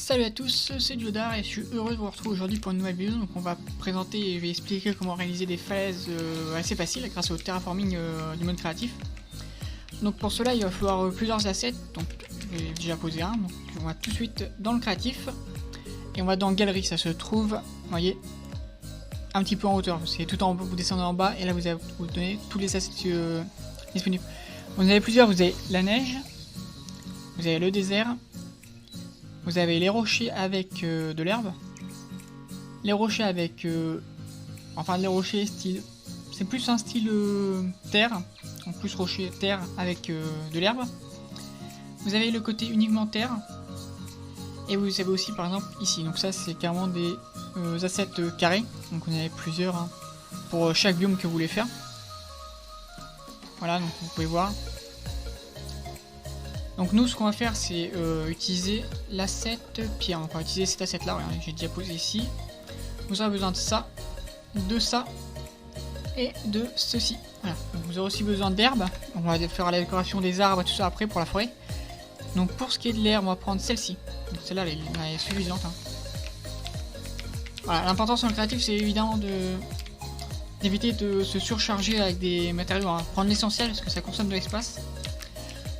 Salut à tous, c'est Jodar et je suis heureux de vous retrouver aujourd'hui pour une nouvelle vidéo. Donc on va présenter et je vais expliquer comment réaliser des falaises assez faciles grâce au terraforming du mode créatif. Donc pour cela il va falloir plusieurs assets, donc j'ai déjà posé un, donc on va tout de suite dans le créatif et on va dans galerie, ça se trouve, vous voyez, un petit peu en hauteur, c'est tout en haut, vous descendez en bas et là vous donnez tous les assets disponibles. Vous en avez plusieurs, vous avez la neige, vous avez le désert. Vous avez les rochers avec de l'herbe, les rochers avec, enfin les rochers style, c'est plus un style terre, en plus rocher terre avec de l'herbe. Vous avez le côté uniquement terre, et vous avez aussi par exemple ici, donc ça c'est carrément des assets carrés, donc on en avait plusieurs hein, pour chaque biome que vous voulez faire. Voilà, donc vous pouvez voir. Donc nous ce qu'on va faire c'est utiliser l'asset pierre, donc on va utiliser cet asset là, regardez, j'ai déjà posé ici. Vous aurez besoin de ça et de ceci. Voilà. Donc vous aurez aussi besoin d'herbe, on va faire la décoration des arbres et tout ça après pour la forêt. Donc pour ce qui est de l'herbe on va prendre celle-ci, donc celle-là elle est suffisante. Hein. Voilà, l'important sur le créatif c'est évidemment d'éviter de se surcharger avec des matériaux, hein. Prendre l'essentiel parce que ça consomme de l'espace.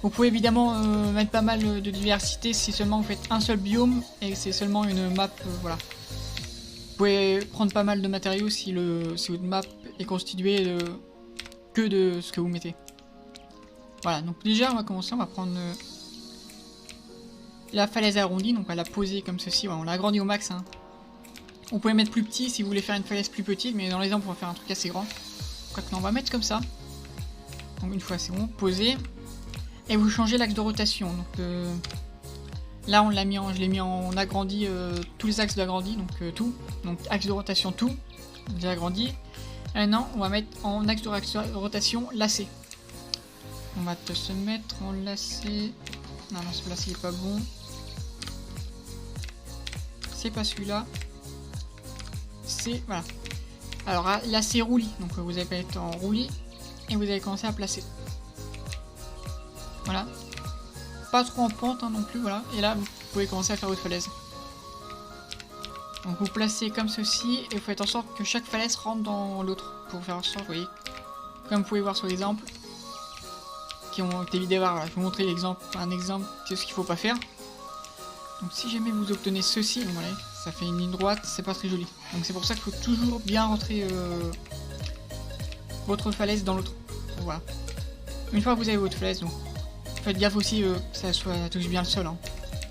Vous pouvez évidemment mettre pas mal de diversité si seulement vous faites un seul biome et c'est seulement une map, voilà. Vous pouvez prendre pas mal de matériaux si votre map est constituée que de ce que vous mettez. Voilà, donc déjà on va commencer, on va prendre la falaise arrondie, donc on va la poser comme ceci, voilà, on l'a agrandie au max. Hein. Vous pouvez mettre plus petit si vous voulez faire une falaise plus petite, mais dans l'exemple on va faire un truc assez grand. Donc on va mettre comme ça. Donc une fois c'est bon, posé. Et vous changez l'axe de rotation. Donc là on l'a mis je l'ai mis en agrandi, tous les axes d'agrandi, donc tout. Donc axe de rotation tout, déjà agrandi. Et maintenant on va mettre en axe de rotation lacé. On va se mettre en lacé. Non non ce lacé est pas bon. C'est pas celui-là. C'est voilà. Alors lacé roulis. Donc vous allez mettre en roulis et vous allez commencer à placer. Voilà, pas trop en pente hein, non plus, voilà, et là vous pouvez commencer à faire votre falaise. Donc vous placez comme ceci, et vous faites en sorte que chaque falaise rentre dans l'autre, pour faire en sorte, vous voyez, comme vous pouvez voir sur l'exemple, qui ont été vidéos, voilà, je vais vous montrer un exemple de ce qu'il ne faut pas faire. Donc si jamais vous obtenez ceci, donc voilà, ça fait une ligne droite, c'est pas très joli. Donc c'est pour ça qu'il faut toujours bien rentrer votre falaise dans l'autre, voilà. Une fois que vous avez votre falaise, donc faites gaffe aussi que ça touche bien le sol. Hein.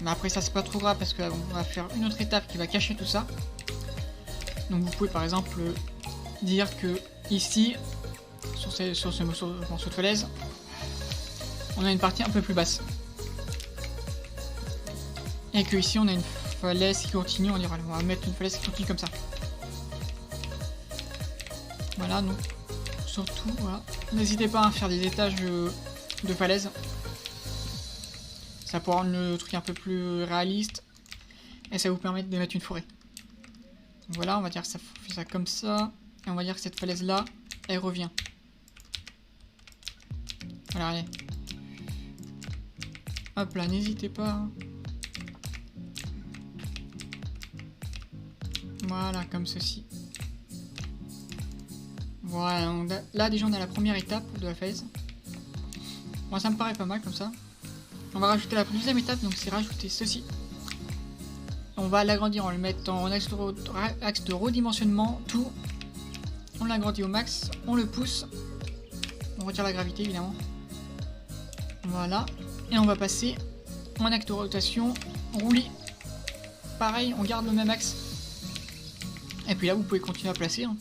Mais après ça c'est pas trop grave parce qu'on va faire une autre étape qui va cacher tout ça. Donc vous pouvez par exemple dire que ici, sur ce morceau de falaise, on a une partie un peu plus basse. Et que ici on a une falaise qui continue, on va mettre une falaise qui continue comme ça. Voilà, donc surtout, voilà. N'hésitez pas à faire des étages de falaise. Ça pourra rendre le truc un peu plus réaliste et ça vous permet de mettre une forêt. Donc voilà, on va dire que ça fait ça comme ça et on va dire que cette falaise là, elle revient. Voilà, allez. Hop là, n'hésitez pas. Hein. Voilà, comme ceci. Voilà, là déjà on a la première étape de la falaise. Bon, ça me paraît pas mal comme ça. On va rajouter la deuxième étape, donc c'est rajouter ceci. On va l'agrandir, on le met en axe de redimensionnement, tout. On l'agrandit au max, on le pousse. On retire la gravité évidemment. Voilà. Et on va passer en axe de rotation, roulis. Pareil, on garde le même axe. Et puis là vous pouvez continuer à placer. Hein.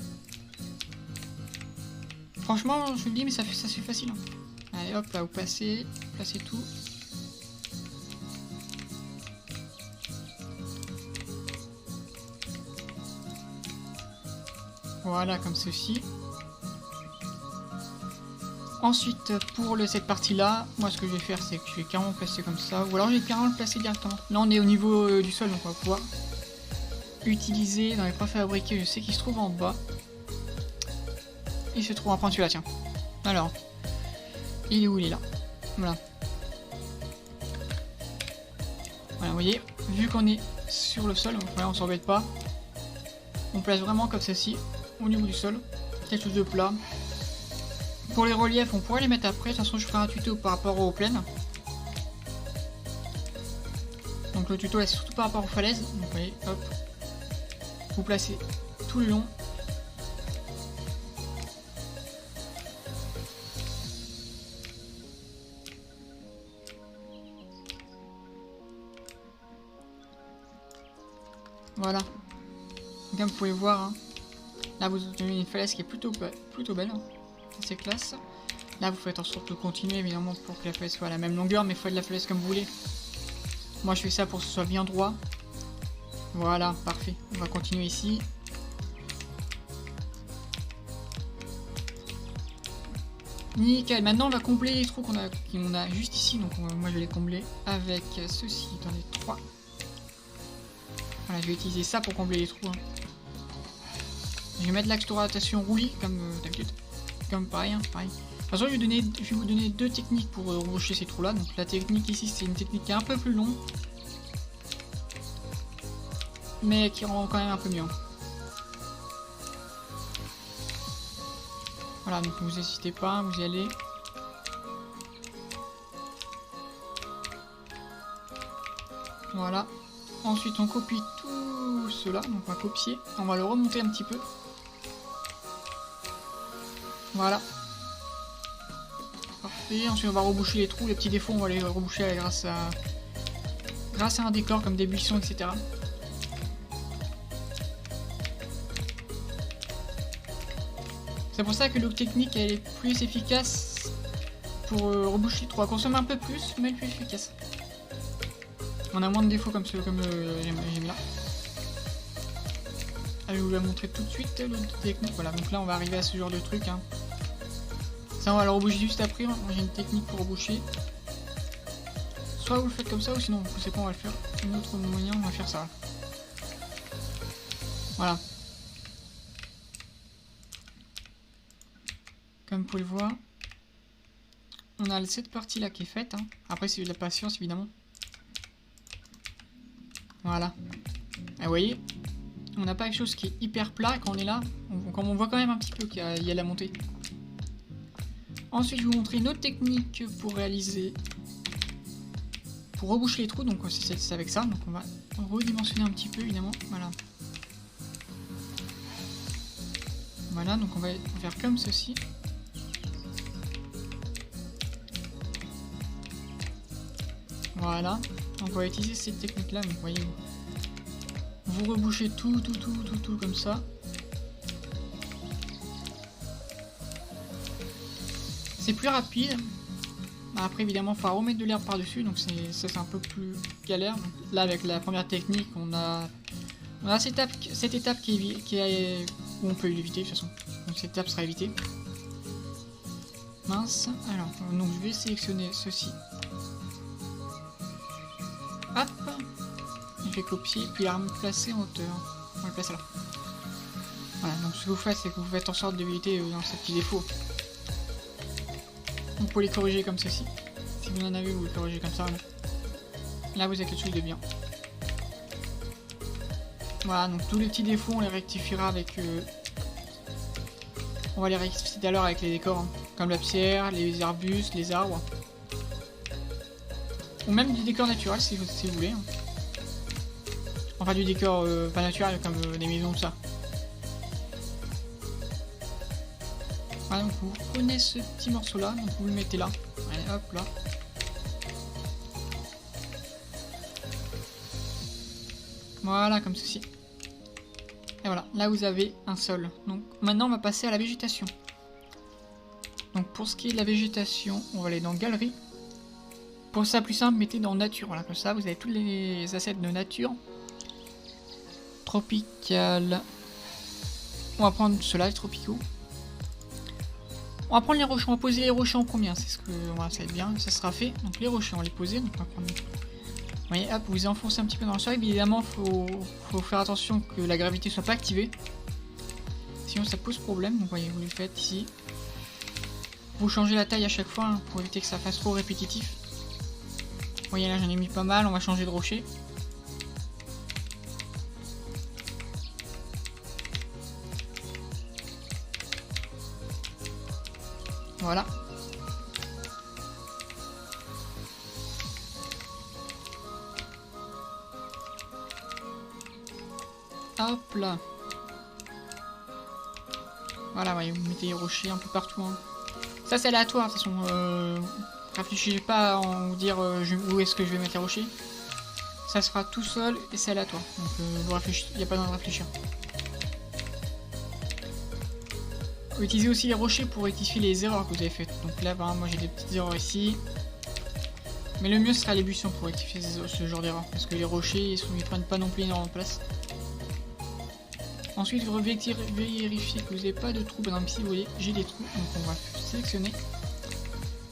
Franchement, je vous le dis, mais ça se fait facile. Hein. Allez hop, là vous placez tout. Voilà, comme ceci. Ensuite, pour cette partie-là, moi ce que je vais faire, c'est que je vais carrément placer comme ça. Ou alors je vais carrément le placer directement. Là, on est au niveau du sol, donc on va pouvoir utiliser dans les préfabriqués, je sais qu'il se trouve en bas. Il se trouve, on va prendre celui-là, tiens. Alors, il est où? Il est là. Voilà. Voilà, vous voyez. vu qu'on est sur le sol, voilà, on s'embête pas. On place vraiment comme ceci, au niveau du sol, quelque chose de plat. Pour les reliefs, on pourrait les mettre après. De toute façon, je ferai un tuto par rapport aux plaines. Donc le tuto là, c'est surtout par rapport aux falaises. Donc vous voyez, hop, vous placez tout le long. Voilà. Comme vous pouvez voir, hein, là vous avez une falaise qui est plutôt belle. Hein. C'est classe. Là vous faites en sorte de continuer évidemment pour que la falaise soit à la même longueur, mais faites la falaise comme vous voulez. Moi je fais ça pour que ce soit bien droit. Voilà, parfait. On va continuer ici. Nickel. Maintenant on va combler les trous qu'on a juste ici. Donc moi je vais les combler avec ceci dans les 3. Voilà, je vais utiliser ça pour combler les trous. Hein. Je vais mettre l'axe de rotation roulis comme d'habitude. Comme pareil, hein, pareil. De toute façon, je vais vous donner 2 techniques pour reboucher ces trous là. Donc la technique ici, c'est une technique qui est un peu plus longue. Mais qui rend quand même un peu mieux. Voilà, donc vous n'hésitez pas, vous y allez. Voilà. Ensuite, on copie tout cela. Donc on va copier. On va le remonter un petit peu. Voilà. Parfait. Ensuite, on va reboucher les trous. Les petits défauts, on va les reboucher grâce à un décor comme des buissons, etc. C'est pour ça que l'autre technique elle est plus efficace pour reboucher les trous. Elle consomme un peu plus, mais elle est plus efficace. On a moins de défauts comme j'aime là. Je vais vous la montrer tout de suite l'autre technique. Voilà, donc là on va arriver à ce genre de truc. Hein. Ça on va le reboucher juste après. J'ai une technique pour reboucher. Soit vous le faites comme ça, ou sinon vous savez pas, on va le faire. Un autre moyen, on va faire ça. Voilà. Comme vous pouvez le voir, on a cette partie là qui est faite. Hein. Après c'est de la patience évidemment. Voilà. Et vous voyez, on n'a pas quelque chose qui est hyper plat et quand on est là, on voit quand même un petit peu qu'il y a la montée. Ensuite je vais vous montrer une autre technique pour reboucher les trous. Donc c'est avec ça. Donc on va redimensionner un petit peu évidemment. Voilà. Voilà, donc on va faire comme ceci. Voilà, donc on va utiliser cette technique là, donc vous voyez, vous rebouchez tout comme ça. C'est plus rapide. Après évidemment il faut remettre de l'herbe par dessus, donc c'est un peu plus galère. Donc, là avec la première technique on a cette étape où on peut l'éviter de toute façon. Donc cette étape sera évitée. Mince, alors donc je vais sélectionner ceci. Hop, je vais copier puis la replacer en hauteur. On va le placer là. Voilà, donc ce que vous faites, c'est que vous faites en sorte d'éviter ces petits défauts. Vous pouvez les corriger comme ceci. Si vous en avez, vous les corrigez comme ça. Là, vous avez quelque chose de bien. Voilà, donc tous les petits défauts, on les rectifiera avec... On va les rectifier tout à l'heure avec les décors, hein, comme la pierre, les arbustes, les arbres. Ou même du décor naturel si vous voulez. Hein. Enfin du décor pas naturel comme des maisons, tout ça. Voilà, donc vous prenez ce petit morceau là, donc vous le mettez là. Allez hop là. Voilà, comme ceci. Et voilà, là vous avez un sol. Donc maintenant on va passer à la végétation. Donc pour ce qui est de la végétation, on va aller dans Galerie. Pour ça plus simple, mettez dans Nature. Voilà, comme ça vous avez tous les assets de nature. Tropical. On va prendre ceux-là, les tropicaux. On va prendre les rochers, on va poser les rochers en premier. C'est ce que voilà, ça va être bien, ça sera fait. Donc les rochers, on va les poser. Donc on va prendre... Vous voyez, hop, vous enfoncez un petit peu dans le sol. Évidemment, faut faire attention que la gravité soit pas activée. Sinon, ça pose problème. Donc, vous voyez, vous le faites ici. Vous changez la taille à chaque fois hein, pour éviter que ça fasse trop répétitif. Vous voyez, là, j'en ai mis pas mal. On va changer de rocher. Voilà. Hop là. Voilà, ouais, vous mettez les rochers un peu partout. Hein. Ça, c'est aléatoire, de toute façon. Réfléchissez pas à en vous dire où est-ce que je vais mettre les rochers. Ça sera tout seul et c'est aléatoire. Donc, il n'y a pas besoin de réfléchir. Vous utilisez aussi les rochers pour rectifier les erreurs que vous avez faites. Donc là, bah, moi j'ai des petites erreurs ici. Mais le mieux sera les buissons pour rectifier ce genre d'erreurs. Parce que les rochers, ils prennent pas non plus énormément de place. Ensuite, vous vérifiez que vous n'avez pas de trous. Par exemple, ici, vous voyez, j'ai des trous. Donc on va sélectionner.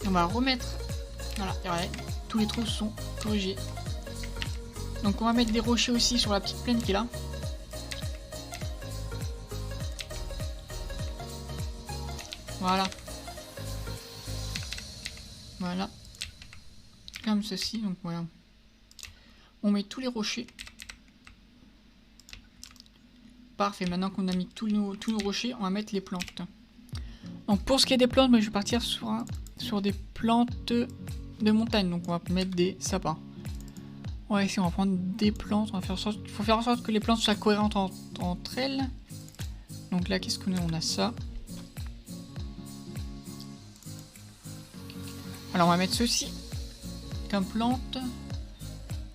Et on va remettre. Voilà, et regardez, tous les trous sont corrigés. Donc on va mettre des rochers aussi sur la petite plaine qui est là. Voilà. Voilà. Comme ceci, donc voilà. On met tous les rochers. Parfait, maintenant qu'on a mis tous nos rochers, on va mettre les plantes. Donc pour ce qui est des plantes, moi, je vais partir sur des plantes de montagne. Donc on va mettre des sapins. Ouais, ici on va prendre des plantes. On va faire en sorte, il faut faire en sorte que les plantes soient cohérentes entre elles. Donc là, qu'est-ce qu'on a? On a ça. Alors on va mettre ceci comme plante.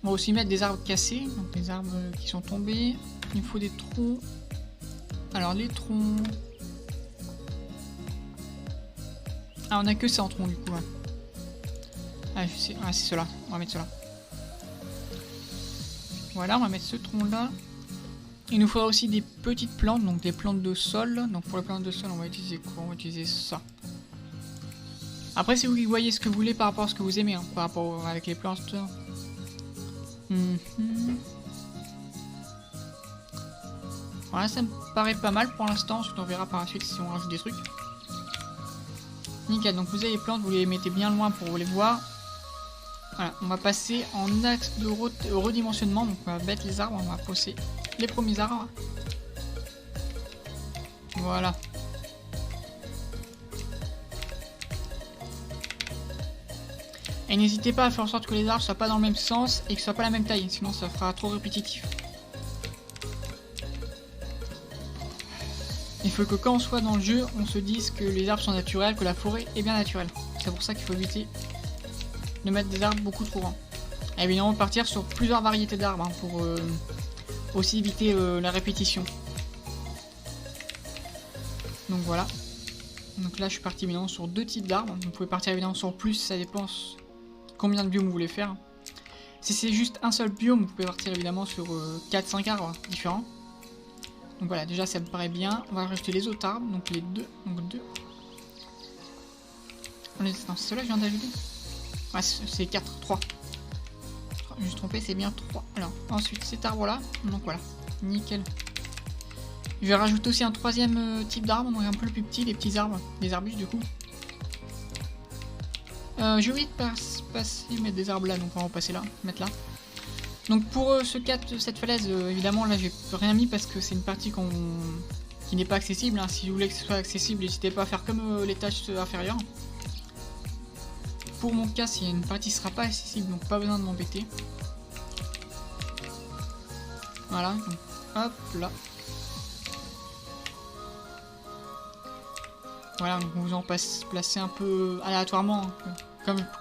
On va aussi mettre des arbres cassés, donc des arbres qui sont tombés. Il faut des troncs. Alors les troncs. Ah, on a que ça en tronc du coup. Ouais. Ah, c'est cela. On va mettre cela. Voilà, on va mettre ce tronc là. Il nous faudra aussi des petites plantes, donc des plantes de sol. Donc pour les plantes de sol, on va utiliser quoi? On va utiliser ça. Après, c'est vous qui voyez ce que vous voulez par rapport à ce que vous aimez, hein, par rapport avec les plantes. Voilà, ça me paraît pas mal pour l'instant. Ensuite, on verra par la suite si on rajoute des trucs. Nickel, donc vous avez les plantes, vous les mettez bien loin pour les voir. Voilà, on va passer en axe de redimensionnement. Donc on va mettre les arbres, on va poser les premiers arbres. Voilà. Et n'hésitez pas à faire en sorte que les arbres soient pas dans le même sens et que ce soit pas la même taille, sinon ça fera trop répétitif. Il faut que quand on soit dans le jeu, on se dise que les arbres sont naturels, que la forêt est bien naturelle. C'est pour ça qu'il faut éviter de mettre des arbres beaucoup trop grands. Et évidemment partir sur plusieurs variétés d'arbres hein, pour aussi éviter la répétition. Donc voilà. Donc là je suis parti évidemment sur 2 types d'arbres. Vous pouvez partir évidemment sur plus, ça dépend combien de biomes vous voulez faire. Si c'est juste un seul biome, vous pouvez partir évidemment sur 4-5 arbres différents. Donc voilà, déjà ça me paraît bien. On va rajouter les autres arbres, donc les deux. Donc 2. Non, c'est ceux-là que je viens d'ajouter. Ouais, c'est 4, 3. Je me suis trompé, c'est bien 3. Alors, ensuite cet arbre-là. Donc voilà, nickel. Je vais rajouter aussi un troisième type d'arbre, donc un peu plus petit, les petits arbres, les arbustes du coup. J'ai oublié de passer, mettre des arbres là, donc on va en passer là, mettre là. Donc pour cette falaise, évidemment là j'ai rien mis parce que c'est une partie qui n'est pas accessible. Hein. Si vous voulez que ce soit accessible, n'hésitez pas à faire comme les tâches inférieures. Pour mon cas, s'il y a une partie qui sera pas accessible, donc pas besoin de m'embêter. Voilà, donc hop là. Voilà, donc on vous en placer un peu aléatoirement, hein.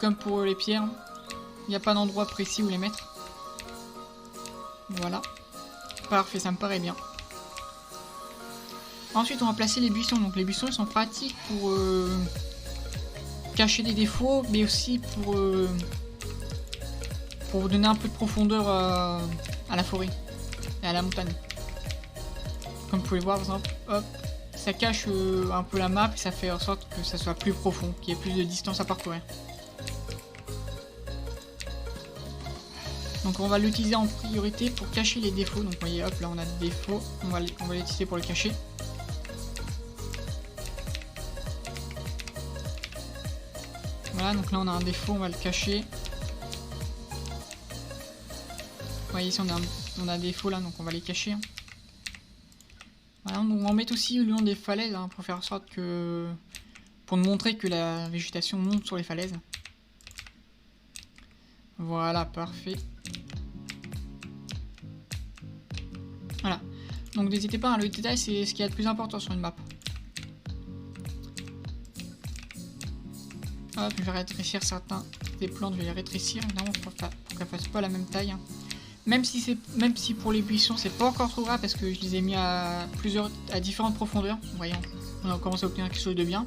Comme pour les pierres. Il n'y a pas d'endroit précis où les mettre. Voilà. Parfait, ça me paraît bien. Ensuite, on va placer les buissons. Donc les buissons, ils sont pratiques pour cacher des défauts, mais aussi pour donner un peu de profondeur à la forêt et à la montagne. Comme vous pouvez voir, par exemple, hop, ça cache un peu la map et ça fait en sorte que ça soit plus profond, qu'il y ait plus de distance à parcourir. Donc on va l'utiliser en priorité pour cacher les défauts. Donc vous voyez, hop, là on a des défauts, on va l'utiliser pour les cacher. Voilà, donc là on a un défaut, on va le cacher. Vous voyez ici on a un défaut là, donc on va les cacher. Voilà, donc on va mettre aussi le long des falaises hein, pour faire en sorte que pour nous montrer que la végétation monte sur les falaises. Voilà, parfait. Voilà. Donc n'hésitez pas, hein, le détail c'est ce qu'il y a de plus important sur une map. Hop, je vais rétrécir certains des plantes, je vais les rétrécir évidemment pour qu'elles fassent pas la même taille. Même si pour les buissons c'est pas encore trop grave parce que je les ai mis à différentes profondeurs. Voyons, on a commencé à obtenir quelque chose de bien.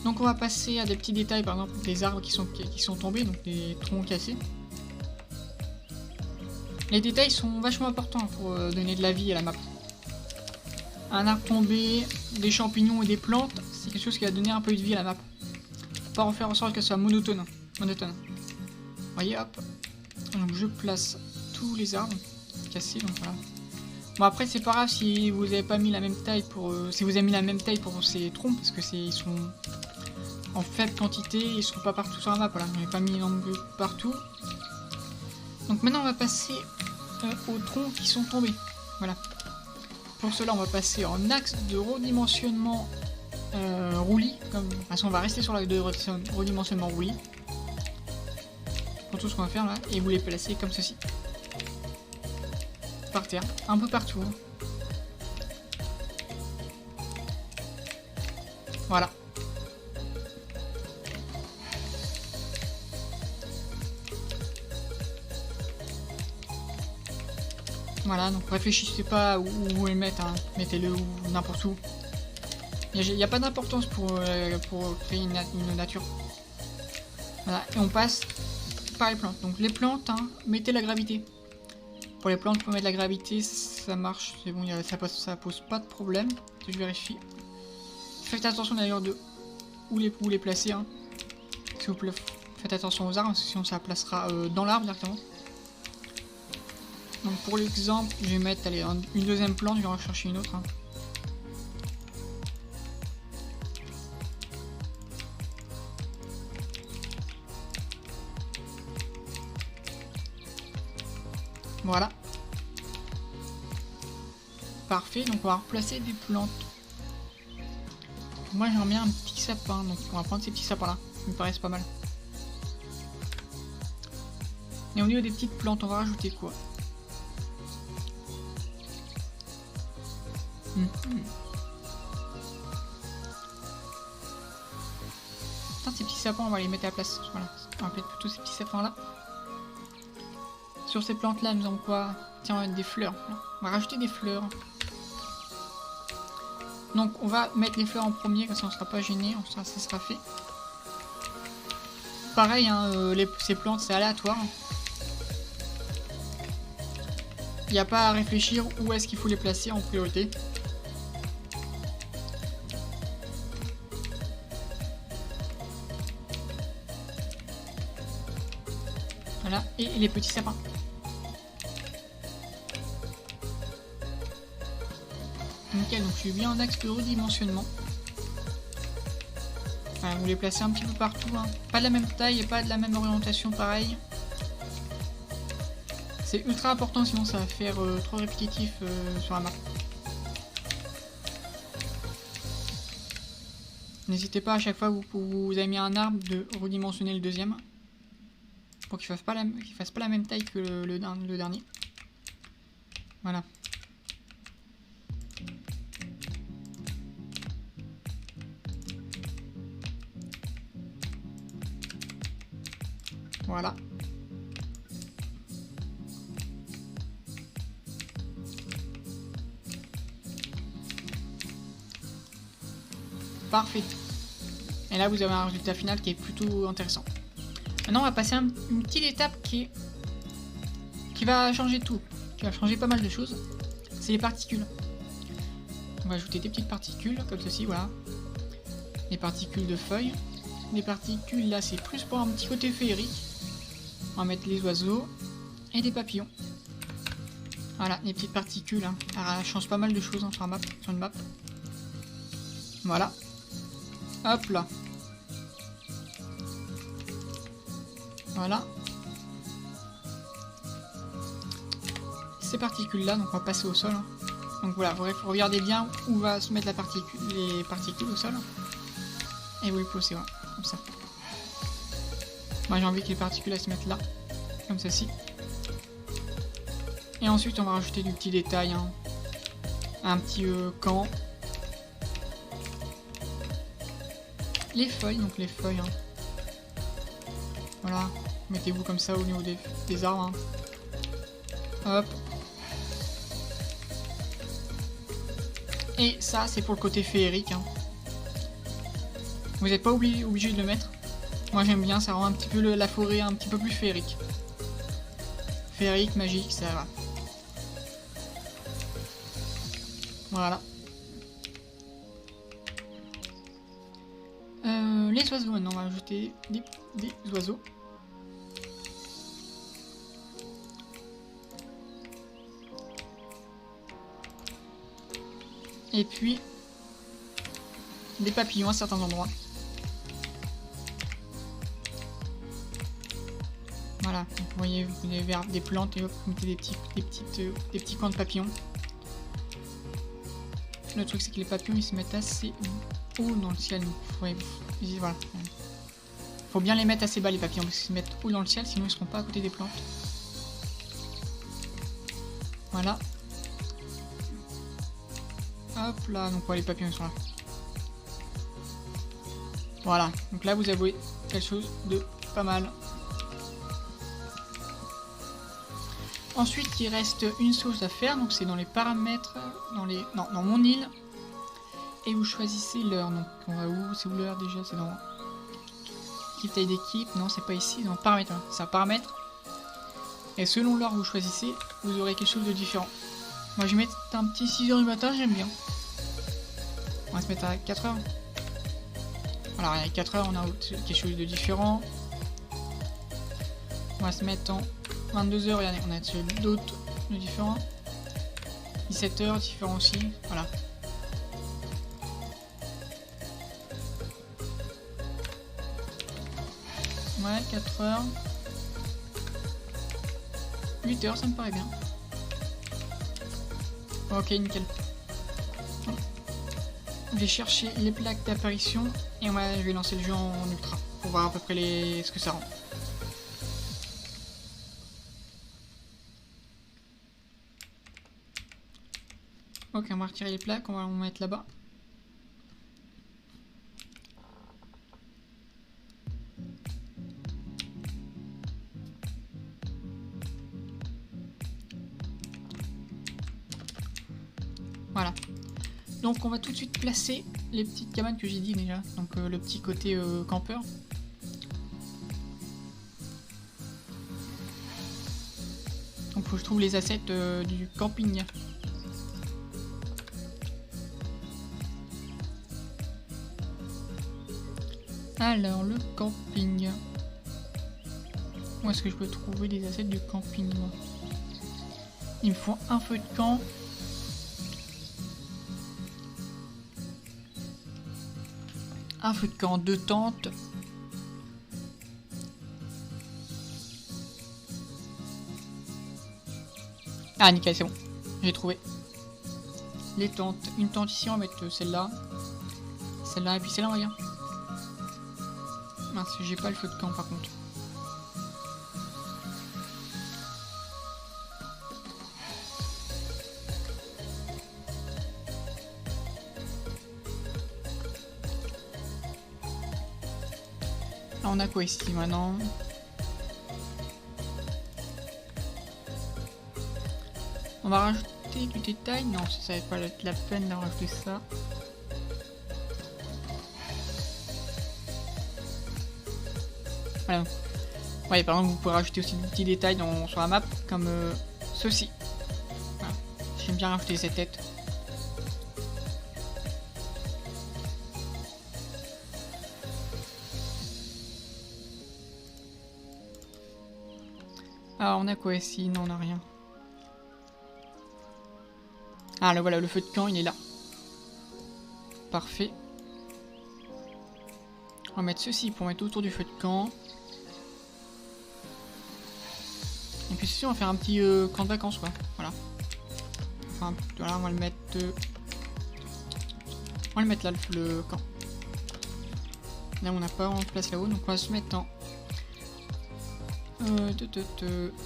Donc on va passer à des petits détails, par exemple des arbres qui sont tombés, donc des troncs cassés. Les détails sont vachement importants pour donner de la vie à la map. Un arbre tombé, des champignons et des plantes, c'est quelque chose qui va donner un peu de vie à la map. Faut pas faire en sorte qu'elle soit monotone. Vous voyez, hop. Donc je place tous les arbres cassés, donc voilà. Bon après c'est pas grave si vous avez pas mis la même taille pour si vous avez mis la même taille pour ces troncs parce que ils sont en faible quantité, ils seront pas partout sur la map, voilà. Je n'ai pas mis non plus partout. Donc maintenant on va passer aux troncs qui sont tombés. Voilà. Pour cela on va passer en axe de redimensionnement roulis. De toute façon on va rester sur l'axe de redimensionnement roulis. Pour tout ce qu'on va faire là, et vous les placez comme ceci. Par terre, un peu partout. Hein. Voilà. Voilà, donc réfléchissez pas où vous les mettre, hein. Mettez-le n'importe où. Il n'y a pas d'importance pour créer une nature. Voilà, et on passe par les plantes. Donc les plantes, hein, mettez la gravité. Pour les plantes, pour mettre la gravité, ça marche, c'est bon, ça pose pas de problème. Je vérifie. Faites attention d'ailleurs de où les placer. Hein. S'il vous plaît, faites attention aux arbres, sinon ça placera dans l'arbre directement. Donc pour l'exemple, je vais mettre allez, une deuxième plante, je vais en rechercher une autre. Hein. Voilà. Parfait, donc on va replacer des plantes. Moi j'aimerais bien un petit sapin, donc on va prendre ces petits sapins là, ils me paraissent pas mal. Et au niveau des petites plantes, on va rajouter quoi? Putain, ces petits sapins, on va les mettre à la place. Voilà, on va mettre plutôt ces petits sapins là. Sur ces plantes là, nous avons quoi? Tiens, on va mettre des fleurs. On va rajouter des fleurs. Donc on va mettre les fleurs en premier, comme ça on ne sera pas gêné, ça sera fait. Pareil, hein, ces plantes c'est aléatoire. Il n'y a pas à réfléchir où est-ce qu'il faut les placer en priorité. Voilà, et les petits sapins. Nickel, donc je suis bien en axe de redimensionnement. Voilà, vous les placez un petit peu partout, hein. Pas de la même taille et pas de la même orientation pareil. C'est ultra important sinon ça va faire trop répétitif sur la map. N'hésitez pas à chaque fois que vous avez mis un arbre de redimensionner le deuxième. Pour qu'il fasse pas la même taille que le dernier. Voilà. Voilà. Parfait. Et là vous avez un résultat final qui est plutôt intéressant. Maintenant on va passer à une petite étape qui va changer tout. Qui va changer pas mal de choses. C'est les particules. On va ajouter des petites particules comme ceci, voilà. Les particules de feuilles. Les particules là c'est plus pour un petit côté féerique. On va mettre les oiseaux et des papillons. Voilà, les petites particules. Hein. Ça change pas mal de choses hein, sur une map. Voilà. Hop là. Voilà. Ces particules là, donc on va passer au sol. Hein. Donc voilà, vous regardez bien où va se mettre les particules au sol. Et vous le posez, ouais, comme ça. Moi j'ai envie que les particules elles se mettent là, comme ceci. Et ensuite on va rajouter du petit détail, hein. Un petit camp. Les feuilles, donc les feuilles. Hein. Voilà, mettez-vous comme ça au niveau des arbres. Hein. Hop. Et ça c'est pour le côté féerique. Hein. Vous n'êtes pas obligé de le mettre. Moi j'aime bien, ça rend un petit peu la forêt un petit peu plus féerique. Féerique, magique, ça va. Voilà. Les oiseaux maintenant, on va ajouter des oiseaux. Et puis des papillons à certains endroits. Voilà, vous voyez, vous avez des plantes et hop, vous mettez des petits coins de papillons. Le truc c'est que les papillons ils se mettent assez haut dans le ciel. Ouais, voilà. Faut bien les mettre assez bas les papillons parce qu'ils se mettent haut dans le ciel, sinon ils seront pas à côté des plantes. Voilà. Hop là, donc ouais, les papillons ils sont là. Voilà, donc là vous avez quelque chose de pas mal. Ensuite, il reste une chose à faire, donc c'est dans les paramètres, dans mon île. Et vous choisissez l'heure. Donc on va où? C'est où l'heure déjà? C'est dans équipe, taille d'équipe. Non, c'est pas ici, dans paramètres. Hein. C'est un paramètre. Et selon l'heure que vous choisissez, vous aurez quelque chose de différent. Moi je vais mettre un petit 6h du matin, j'aime bien. On va se mettre à 4h. Alors à 4h, on a quelque chose de différent. On va se mettre en 22h, regardez, on a d'autres de différents. 17h, différents aussi, voilà. Ouais, 4h. 8h, ça me paraît bien. Ok, nickel. Je vais chercher les plaques d'apparition et je vais lancer le jeu en ultra pour voir à peu près ce que ça rend. Ok, on va retirer les plaques, on va en mettre là-bas. Voilà. Donc on va tout de suite placer les petites cabanes que j'ai dit déjà. Donc le petit côté campeur. Donc faut que je trouve les assets du camping. Alors, le camping. Où est-ce que je peux trouver les assets du camping? Il me faut un feu de camp. Un feu de camp, 2 tentes. Ah, nickel, c'est bon. J'ai trouvé. Les tentes. Une tente ici, on va mettre celle-là. Celle-là, et puis celle-là, regarde. Mince, j'ai pas le feu de camp par contre. Là on a quoi ici maintenant? On va rajouter du détail? Non, ça va pas être la peine de rajouter ça. Voilà. Ouais, par exemple, vous pouvez rajouter aussi des petits détails sur la map, comme ceci. Voilà. J'aime bien rajouter ces têtes. Ah, on a quoi ici? Non, on n'a rien. Ah, là, voilà, le feu de camp, il est là. Parfait. On va mettre ceci pour mettre autour du feu de camp. Et puis ceci, on va faire un petit camp de vacances, quoi. Voilà. Enfin, voilà, on va le mettre... on va le mettre là, le camp. Là on n'a pas en place là-haut, donc on va se mettre en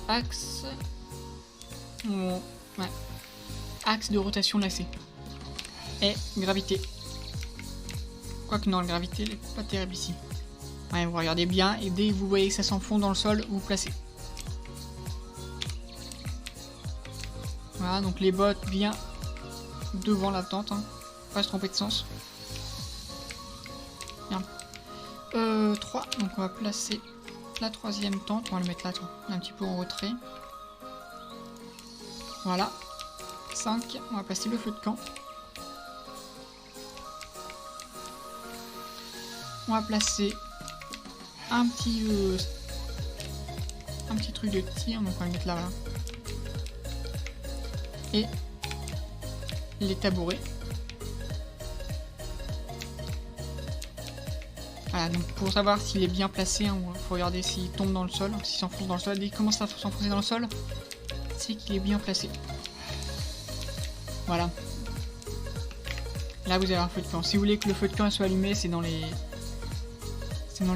axe. Ouais. Axe de rotation lacé. Et gravité. Quoique non, la gravité elle est pas terrible ici. Ouais, vous regardez bien et dès que vous voyez que ça s'enfonce dans le sol, vous placez. Voilà, donc les bottes bien devant la tente, hein. Pas se tromper de sens. Bien. 3, donc on va placer la troisième tente, on va le mettre là, un petit peu en retrait. Voilà. 5, on va placer le feu de camp. On va placer un petit truc de tir, donc on va le mettre là, voilà. Et les tabourets. Voilà, donc pour savoir s'il est bien placé, hein, il faut regarder s'il tombe dans le sol, s'il s'enfonce dans le sol. Dès qu'il commence à s'enfoncer dans le sol, c'est qu'il est bien placé. Voilà. Là vous avez un feu de camp. Si vous voulez que le feu de camp soit allumé, c'est dans les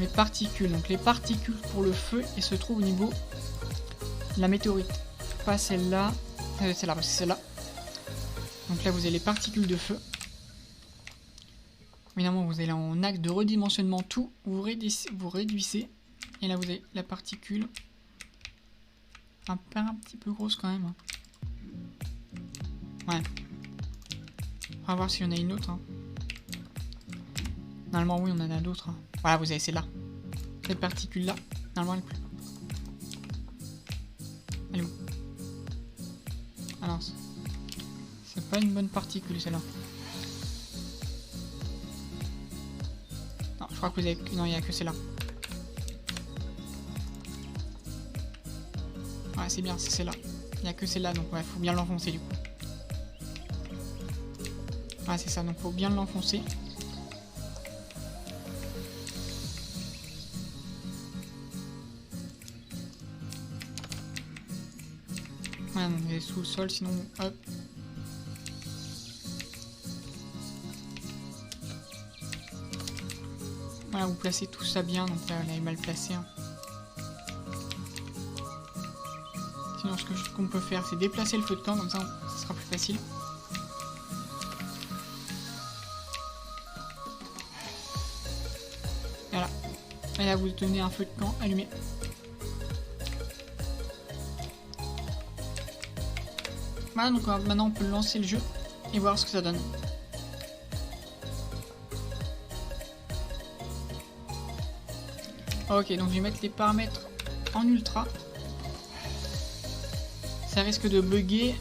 particules. Donc les particules pour le feu, elles se trouvent au niveau de la météorite. Pas celle-là. Celle-là, parce que c'est celle-là. Donc là vous avez les particules de feu. Évidemment vous allez en axe de redimensionnement tout. Vous réduisez. Et là vous avez la particule. Un petit peu grosse quand même. Ouais. On va voir s'il y en a une autre. Hein. Normalement oui on en a d'autres. Hein. Voilà, vous avez celle-là. Cette particule-là, normalement elle est plus. Elle est où? Ah non, c'est pas une bonne particule celle-là. Non, je crois que vous avez... Non, il n'y a que celle-là. Ouais, c'est bien, c'est celle-là. Il n'y a que celle-là, donc ouais, faut bien l'enfoncer du coup. Ouais, c'est ça, donc faut bien l'enfoncer. Ouais, on est sous le sol, sinon hop. Voilà, vous placez tout ça bien, donc là, elle est mal placée. Hein. Sinon, ce qu'on peut faire, c'est déplacer le feu de camp, comme ça, ça sera plus facile. Voilà. Et là, vous tenez un feu de camp allumé. Voilà, donc maintenant on peut lancer le jeu et voir ce que ça donne. Ok, donc je vais mettre les paramètres en ultra. Ça risque de bugger,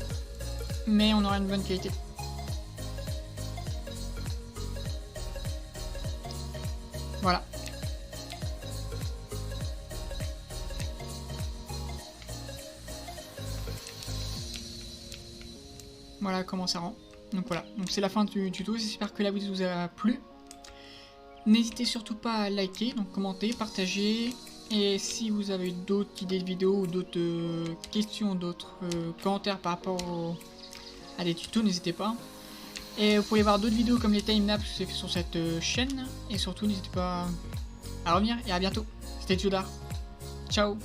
mais on aura une bonne qualité. Voilà. Voilà comment ça rend. Donc voilà, donc c'est la fin du tuto, j'espère que la vidéo vous a plu. N'hésitez surtout pas à liker, donc commenter, partager. Et si vous avez d'autres idées de vidéos ou d'autres questions, d'autres commentaires par rapport à des tutos, n'hésitez pas. Et vous pouvez voir d'autres vidéos comme les timelapses c'est sur cette chaîne. Et surtout n'hésitez pas à revenir et à bientôt. C'était Jodar. Ciao.